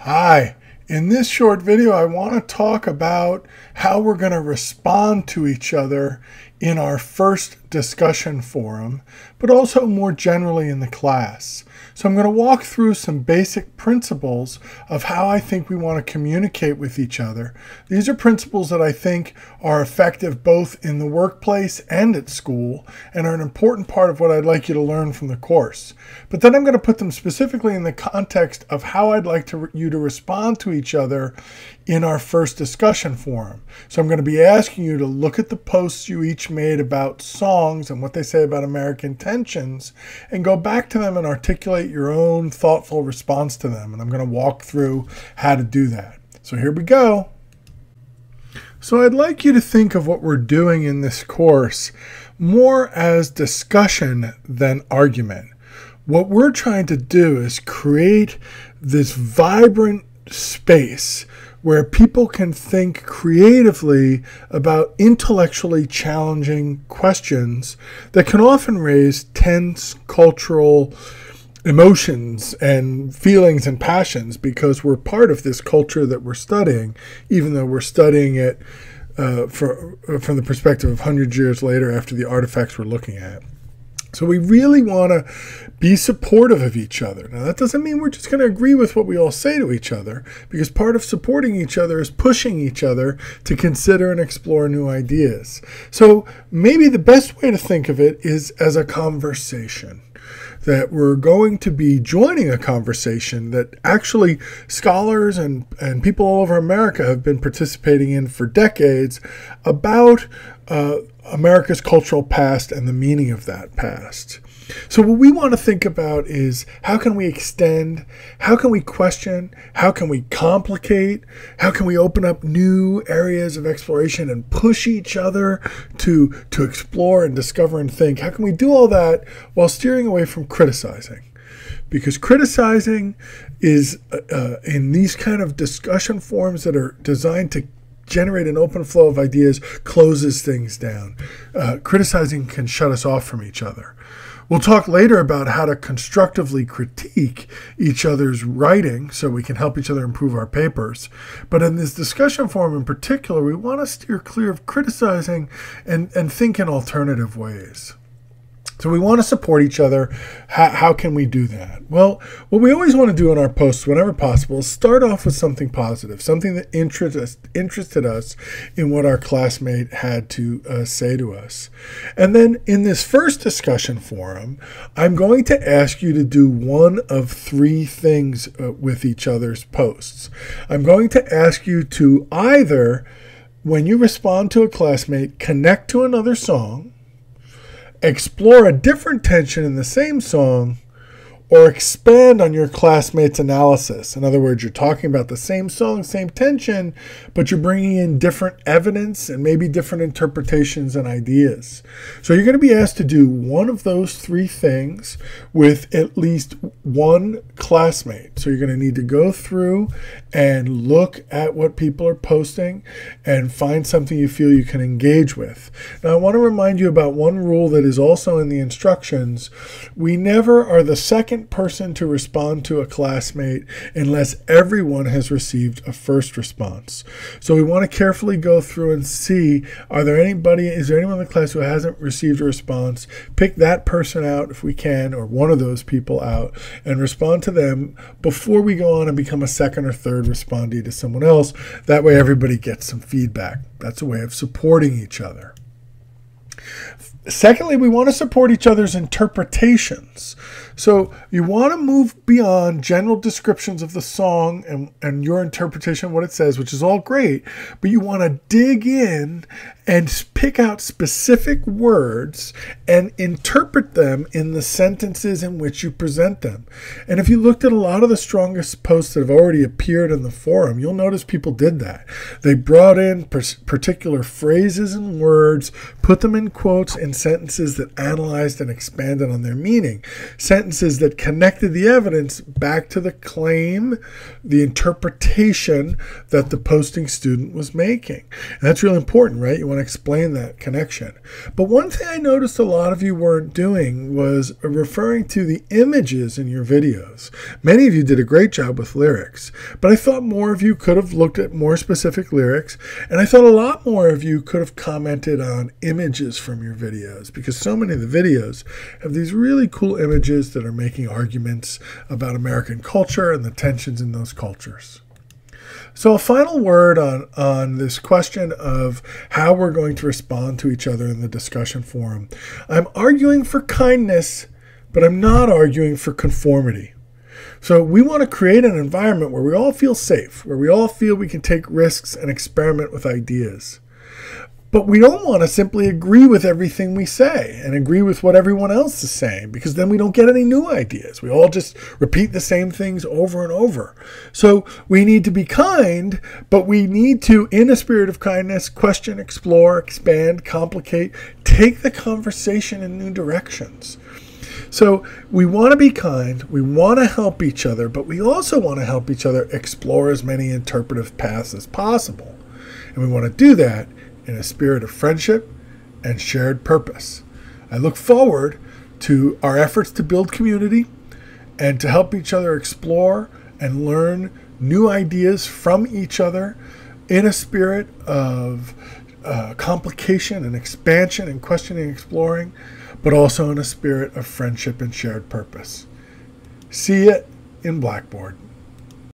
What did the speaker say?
Hi, in this short video I want to talk about how we're going to respond to each other in our first discussion forum, but also more generally in the class. So I'm going to walk through some basic principles of how I think we want to communicate with each other. These are principles that I think are effective both in the workplace and at school and are an important part of what I'd like you to learn from the course. But then I'm going to put them specifically in the context of how I'd like you to respond to each other in our first discussion forum. So I'm going to be asking you to look at the posts you each made about songs and what they say about American tensions and go back to them and articulate your own thoughtful response to them. And I'm going to walk through how to do that. So here we go. So I'd like you to think of what we're doing in this course more as discussion than argument. What we're trying to do is create this vibrant space where people can think creatively about intellectually challenging questions that can often raise tense cultural emotions and feelings and passions, because we're part of this culture that we're studying, even though we're studying it from the perspective of hundreds of years later after the artifacts we're looking at. So we really want to be supportive of each other. Now, that doesn't mean we're just going to agree with what we all say to each other, because part of supporting each other is pushing each other to consider and explore new ideas. So maybe the best way to think of it is as a conversation, that we're going to be joining a conversation that actually scholars and people all over America have been participating in for decades about America's cultural past and the meaning of that past. So what we want to think about is, how can we extend, how can we question, how can we complicate, how can we open up new areas of exploration and push each other to explore and discover and think? How can we do all that while steering away from criticizing? Because criticizing is, in these kind of discussion forums that are designed to generate an open flow of ideas, closes things down. Criticizing can shut us off from each other. We'll talk later about how to constructively critique each other's writing so we can help each other improve our papers. But in this discussion forum in particular, we want to steer clear of criticizing and think in alternative ways. So we want to support each other. How can we do that? Well, what we always want to do in our posts, whenever possible, is start off with something positive, something that interested us in what our classmate had to say to us. And then in this first discussion forum, I'm going to ask you to do one of three things with each other's posts. I'm going to ask you to either, when you respond to a classmate, connect to another song, explore a different tension in the same song, or expand on your classmate's analysis. In other words, you're talking about the same song, same tension, but you're bringing in different evidence and maybe different interpretations and ideas. So you're going to be asked to do one of those three things with at least one classmate. So you're going to need to go through and look at what people are posting and find something you feel you can engage with. Now, I want to remind you about one rule that is also in the instructions. We never are the second person to respond to a classmate unless everyone has received a first response. So we want to carefully go through and see, is there anyone in the class who hasn't received a response? Pick that person out if we can, or one of those people out, and respond to them before we go on and become a second or third respondee to someone else. That way everybody gets some feedback. That's a way of supporting each other. Secondly, we want to support each other's interpretations. So you want to move beyond general descriptions of the song and your interpretation of what it says, which is all great, but you want to dig in and pick out specific words and interpret them in the sentences in which you present them. And if you looked at a lot of the strongest posts that have already appeared in the forum, you'll notice people did that. They brought in particular phrases and words, put them in quotes in sentences that analyzed and expanded on their meaning. sentences that connected the evidence back to the claim, the interpretation that the posting student was making. And that's really important, right? You want to explain that connection. But one thing I noticed a lot of you weren't doing was referring to the images in your videos. Many of you did a great job with lyrics, but I thought more of you could have looked at more specific lyrics, and I thought a lot more of you could have commented on images from your videos, because so many of the videos have these really cool images that are making arguments about American culture and the tensions in those cultures. So a final word on this question of how we're going to respond to each other in the discussion forum. I'm arguing for kindness, but I'm not arguing for conformity. So we want to create an environment where we all feel safe, where we all feel we can take risks and experiment with ideas. But we don't want to simply agree with everything we say and agree with what everyone else is saying, because then we don't get any new ideas. We all just repeat the same things over and over. So we need to be kind, but we need to, in a spirit of kindness, question, explore, expand, complicate, take the conversation in new directions. So we want to be kind, we want to help each other, but we also want to help each other explore as many interpretive paths as possible. And we want to do that in a spirit of friendship and shared purpose. I look forward to our efforts to build community and to help each other explore and learn new ideas from each other in a spirit of complication and expansion and questioning and exploring, but also in a spirit of friendship and shared purpose. See you in Blackboard.